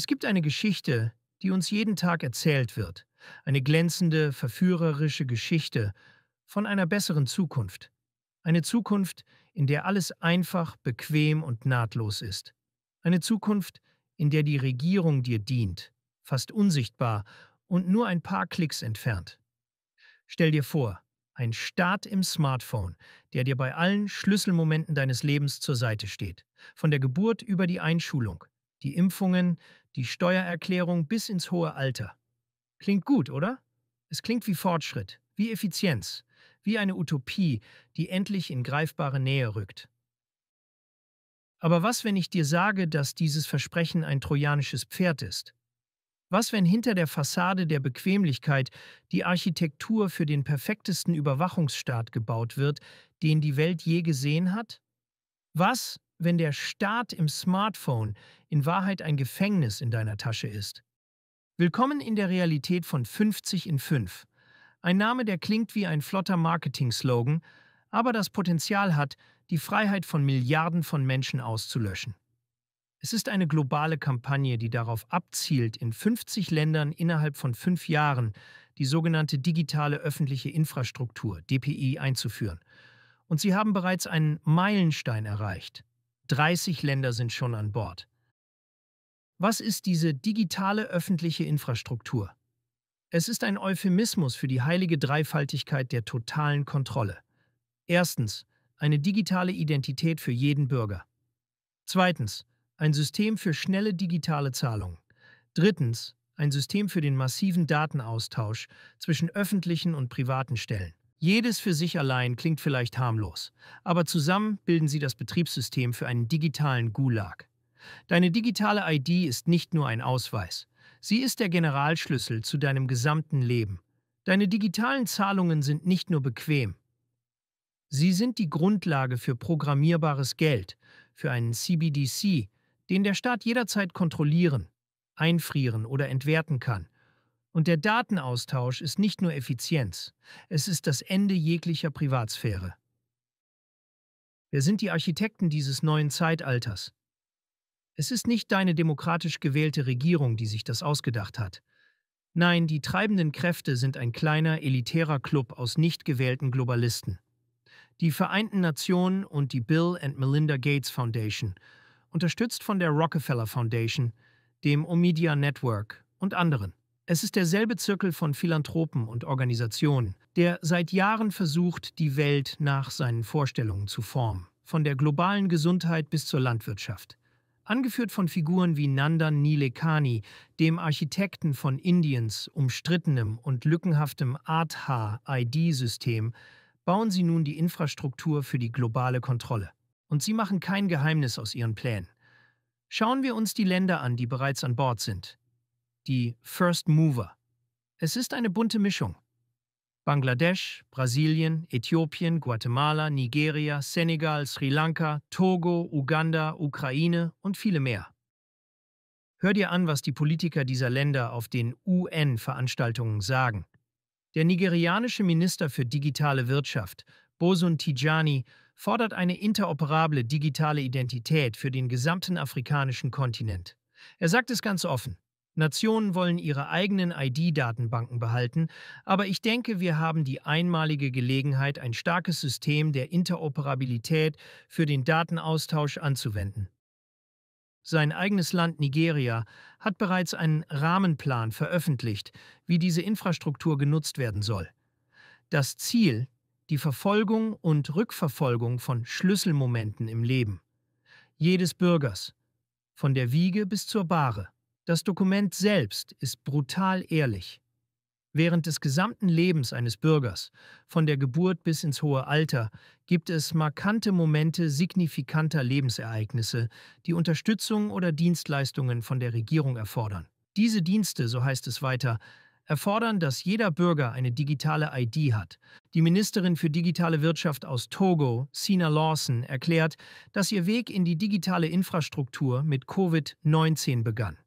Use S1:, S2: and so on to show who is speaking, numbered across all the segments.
S1: Es gibt eine Geschichte, die uns jeden Tag erzählt wird. Eine glänzende, verführerische Geschichte von einer besseren Zukunft. Eine Zukunft, in der alles einfach, bequem und nahtlos ist. Eine Zukunft, in der die Regierung dir dient, fast unsichtbar und nur ein paar Klicks entfernt. Stell dir vor, ein Staat im Smartphone, der dir bei allen Schlüsselmomenten deines Lebens zur Seite steht. Von der Geburt über die Einschulung, die Impfungen, die Steuererklärung bis ins hohe Alter. Klingt gut, oder? Es klingt wie Fortschritt, wie Effizienz, wie eine Utopie, die endlich in greifbare Nähe rückt. Aber was, wenn ich dir sage, dass dieses Versprechen ein trojanisches Pferd ist? Was, wenn hinter der Fassade der Bequemlichkeit die Architektur für den perfektesten Überwachungsstaat gebaut wird, den die Welt je gesehen hat? Was, wenn der Staat im Smartphone in Wahrheit ein Gefängnis in deiner Tasche ist? Willkommen in der Realität von 50 in 5. Ein Name, der klingt wie ein flotter Marketing-Slogan, aber das Potenzial hat, die Freiheit von Milliarden von Menschen auszulöschen. Es ist eine globale Kampagne, die darauf abzielt, in 50 Ländern innerhalb von 5 Jahren die sogenannte digitale öffentliche Infrastruktur, DPI, einzuführen. Und sie haben bereits einen Meilenstein erreicht. 30 Länder sind schon an Bord. Was ist diese digitale öffentliche Infrastruktur? Es ist ein Euphemismus für die heilige Dreifaltigkeit der totalen Kontrolle. Erstens, eine digitale Identität für jeden Bürger. Zweitens, ein System für schnelle digitale Zahlungen. Drittens, ein System für den massiven Datenaustausch zwischen öffentlichen und privaten Stellen. Jedes für sich allein klingt vielleicht harmlos, aber zusammen bilden sie das Betriebssystem für einen digitalen Gulag. Deine digitale ID ist nicht nur ein Ausweis. Sie ist der Generalschlüssel zu deinem gesamten Leben. Deine digitalen Zahlungen sind nicht nur bequem. Sie sind die Grundlage für programmierbares Geld, für einen CBDC, den der Staat jederzeit kontrollieren, einfrieren oder entwerten kann. Und der Datenaustausch ist nicht nur Effizienz, es ist das Ende jeglicher Privatsphäre. Wer sind die Architekten dieses neuen Zeitalters? Es ist nicht deine demokratisch gewählte Regierung, die sich das ausgedacht hat. Nein, die treibenden Kräfte sind ein kleiner, elitärer Club aus nicht gewählten Globalisten. Die Vereinten Nationen und die Bill and Melinda Gates Foundation, unterstützt von der Rockefeller Foundation, dem Omidyar Network und anderen. Es ist derselbe Zirkel von Philanthropen und Organisationen, der seit Jahren versucht, die Welt nach seinen Vorstellungen zu formen, von der globalen Gesundheit bis zur Landwirtschaft. Angeführt von Figuren wie Nandan Nilekani, dem Architekten von Indiens umstrittenem und lückenhaftem Aadhaar-ID-System, bauen sie nun die Infrastruktur für die globale Kontrolle. Und sie machen kein Geheimnis aus ihren Plänen. Schauen wir uns die Länder an, die bereits an Bord sind. Die First Mover. Es ist eine bunte Mischung. Bangladesch, Brasilien, Äthiopien, Guatemala, Nigeria, Senegal, Sri Lanka, Togo, Uganda, Ukraine und viele mehr. Hör dir an, was die Politiker dieser Länder auf den UN-Veranstaltungen sagen. Der nigerianische Minister für digitale Wirtschaft, Bosun Tijani, fordert eine interoperable digitale Identität für den gesamten afrikanischen Kontinent. Er sagt es ganz offen. Nationen wollen ihre eigenen ID-Datenbanken behalten, aber ich denke, wir haben die einmalige Gelegenheit, ein starkes System der Interoperabilität für den Datenaustausch anzuwenden. Sein eigenes Land Nigeria hat bereits einen Rahmenplan veröffentlicht, wie diese Infrastruktur genutzt werden soll. Das Ziel: die Verfolgung und Rückverfolgung von Schlüsselmomenten im Leben. Jedes Bürgers, von der Wiege bis zur Bahre. Das Dokument selbst ist brutal ehrlich. Während des gesamten Lebens eines Bürgers, von der Geburt bis ins hohe Alter, gibt es markante Momente signifikanter Lebensereignisse, die Unterstützung oder Dienstleistungen von der Regierung erfordern. Diese Dienste, so heißt es weiter, erfordern, dass jeder Bürger eine digitale ID hat. Die Ministerin für digitale Wirtschaft aus Togo, Sina Lawson, erklärt, dass ihr Weg in die digitale Infrastruktur mit Covid-19 begann.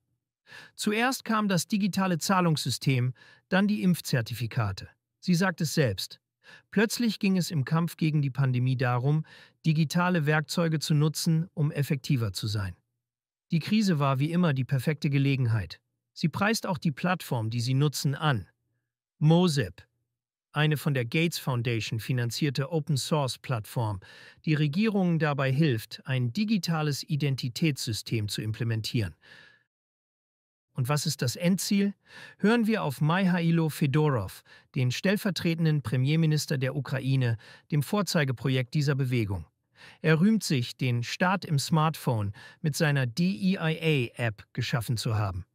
S1: Zuerst kam das digitale Zahlungssystem, dann die Impfzertifikate. Sie sagt es selbst. Plötzlich ging es im Kampf gegen die Pandemie darum, digitale Werkzeuge zu nutzen, um effektiver zu sein. Die Krise war wie immer die perfekte Gelegenheit. Sie preist auch die Plattform, die sie nutzen, an. Mosip, eine von der Gates Foundation finanzierte Open-Source-Plattform, die Regierungen dabei hilft, ein digitales Identitätssystem zu implementieren. Und was ist das Endziel? Hören wir auf Mihailo Fedorov, den stellvertretenden Premierminister der Ukraine, dem Vorzeigeprojekt dieser Bewegung. Er rühmt sich, den Staat im Smartphone mit seiner DEIA-App geschaffen zu haben.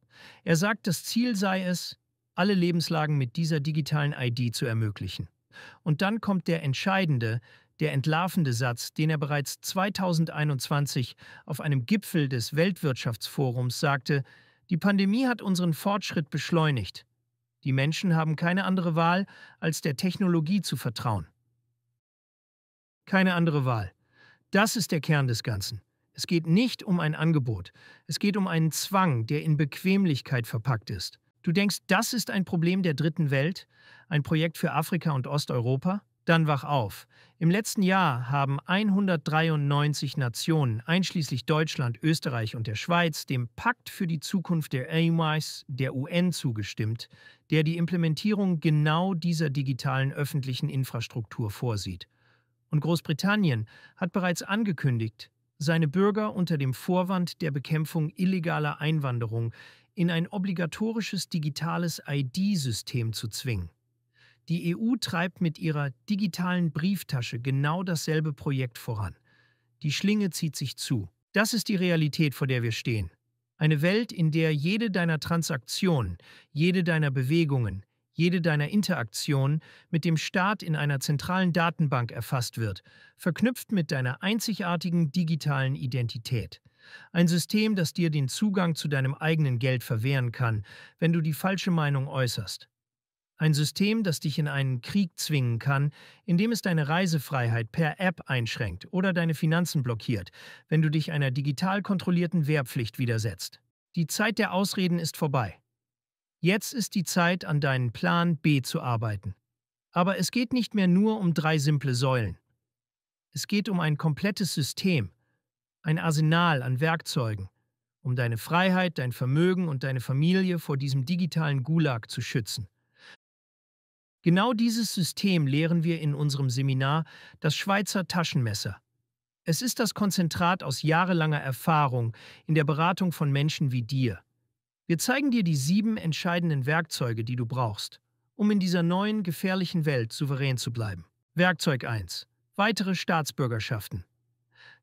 S1: Er sagt, das Ziel sei es, alle Lebenslagen mit dieser digitalen ID zu ermöglichen. Und dann kommt der entscheidende, der entlarvende Satz, den er bereits 2021 auf einem Gipfel des Weltwirtschaftsforums sagte: Die Pandemie hat unseren Fortschritt beschleunigt. Die Menschen haben keine andere Wahl, als der Technologie zu vertrauen. Keine andere Wahl. Das ist der Kern des Ganzen. Es geht nicht um ein Angebot. Es geht um einen Zwang, der in Bequemlichkeit verpackt ist. Du denkst, das ist ein Problem der dritten Welt? Ein Projekt für Afrika und Osteuropa? Dann wach auf. Im letzten Jahr haben 193 Nationen, einschließlich Deutschland, Österreich und der Schweiz, dem Pakt für die Zukunft der AMIs der UN zugestimmt, der die Implementierung genau dieser digitalen öffentlichen Infrastruktur vorsieht. Und Großbritannien hat bereits angekündigt, seine Bürger unter dem Vorwand der Bekämpfung illegaler Einwanderung in ein obligatorisches digitales ID-System zu zwingen. Die EU treibt mit ihrer digitalen Brieftasche genau dasselbe Projekt voran. Die Schlinge zieht sich zu. Das ist die Realität, vor der wir stehen. Eine Welt, in der jede deiner Transaktionen, jede deiner Bewegungen, jede deiner Interaktionen mit dem Staat in einer zentralen Datenbank erfasst wird, verknüpft mit deiner einzigartigen digitalen Identität. Ein System, das dir den Zugang zu deinem eigenen Geld verwehren kann, wenn du die falsche Meinung äußerst. Ein System, das dich in einen Krieg zwingen kann, indem es deine Reisefreiheit per App einschränkt oder deine Finanzen blockiert, wenn du dich einer digital kontrollierten Wehrpflicht widersetzt. Die Zeit der Ausreden ist vorbei. Jetzt ist die Zeit, an deinen Plan B zu arbeiten. Aber es geht nicht mehr nur um 3 simple Säulen. Es geht um ein komplettes System, ein Arsenal an Werkzeugen, um deine Freiheit, dein Vermögen und deine Familie vor diesem digitalen Gulag zu schützen. Genau dieses System lehren wir in unserem Seminar Das Schweizer Taschenmesser. Es ist das Konzentrat aus jahrelanger Erfahrung in der Beratung von Menschen wie dir. Wir zeigen dir die 7 entscheidenden Werkzeuge, die du brauchst, um in dieser neuen, gefährlichen Welt souverän zu bleiben. Werkzeug 1: Weitere Staatsbürgerschaften.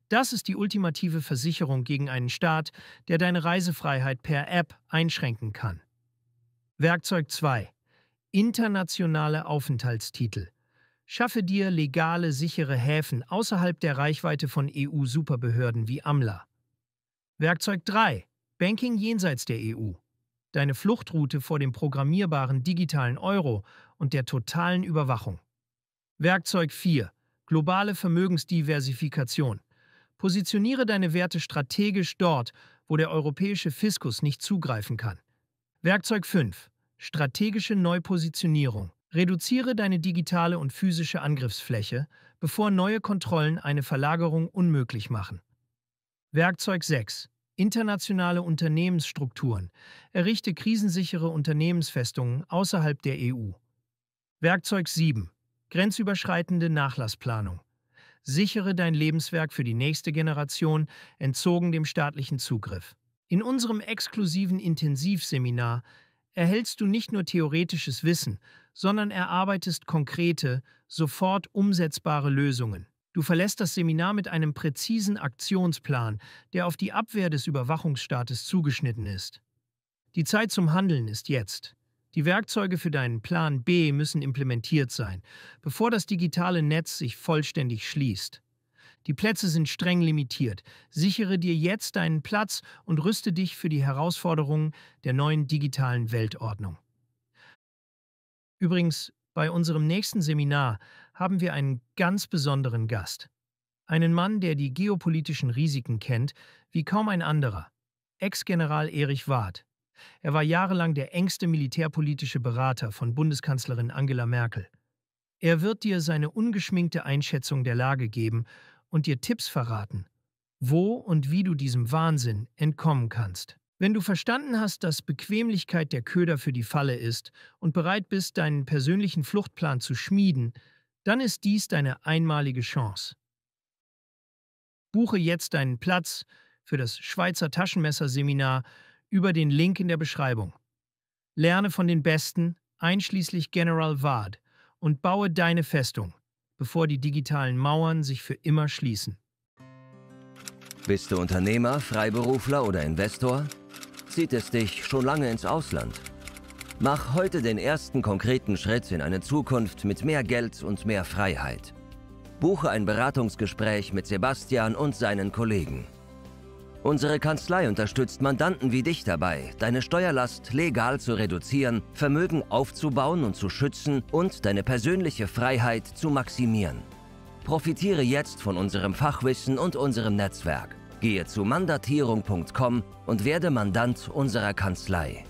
S1: Das ist die ultimative Versicherung gegen einen Staat, der deine Reisefreiheit per App einschränken kann. Werkzeug 2: Internationale Aufenthaltstitel. Schaffe dir legale, sichere Häfen außerhalb der Reichweite von EU-Superbehörden wie AMLA. Werkzeug 3: Banking jenseits der EU. Deine Fluchtroute vor dem programmierbaren digitalen Euro und der totalen Überwachung. Werkzeug 4: Globale Vermögensdiversifikation. Positioniere deine Werte strategisch dort, wo der europäische Fiskus nicht zugreifen kann. Werkzeug 5: Strategische Neupositionierung. Reduziere deine digitale und physische Angriffsfläche, bevor neue Kontrollen eine Verlagerung unmöglich machen. Werkzeug 6: Internationale Unternehmensstrukturen. Errichte krisensichere Unternehmensfestungen außerhalb der EU. Werkzeug 7: Grenzüberschreitende Nachlassplanung. Sichere dein Lebenswerk für die nächste Generation, entzogen dem staatlichen Zugriff. In unserem exklusiven Intensivseminar erhältst du nicht nur theoretisches Wissen, sondern erarbeitest konkrete, sofort umsetzbare Lösungen. Du verlässt das Seminar mit einem präzisen Aktionsplan, der auf die Abwehr des Überwachungsstaates zugeschnitten ist. Die Zeit zum Handeln ist jetzt. Die Werkzeuge für deinen Plan B müssen implementiert sein, bevor das digitale Netz sich vollständig schließt. Die Plätze sind streng limitiert. Sichere dir jetzt deinen Platz und rüste dich für die Herausforderungen der neuen digitalen Weltordnung. Übrigens, bei unserem nächsten Seminar haben wir einen ganz besonderen Gast. Einen Mann, der die geopolitischen Risiken kennt, wie kaum ein anderer. Ex-General Erich Warth. Er war jahrelang der engste militärpolitische Berater von Bundeskanzlerin Angela Merkel. Er wird dir seine ungeschminkte Einschätzung der Lage geben und dir Tipps verraten, wo und wie du diesem Wahnsinn entkommen kannst. Wenn du verstanden hast, dass Bequemlichkeit der Köder für die Falle ist und bereit bist, deinen persönlichen Fluchtplan zu schmieden, dann ist dies deine einmalige Chance. Buche jetzt deinen Platz für das Schweizer Taschenmesser-Seminar über den Link in der Beschreibung. Lerne von den Besten, einschließlich General Ward, und baue deine Festung, bevor die digitalen Mauern sich für immer schließen.
S2: Bist du Unternehmer, Freiberufler oder Investor? Zieht es dich schon lange ins Ausland? Mach heute den ersten konkreten Schritt in eine Zukunft mit mehr Geld und mehr Freiheit. Buche ein Beratungsgespräch mit Sebastian und seinen Kollegen. Unsere Kanzlei unterstützt Mandanten wie dich dabei, deine Steuerlast legal zu reduzieren, Vermögen aufzubauen und zu schützen und deine persönliche Freiheit zu maximieren. Profitiere jetzt von unserem Fachwissen und unserem Netzwerk. Gehe zu mandatierung.com und werde Mandant unserer Kanzlei.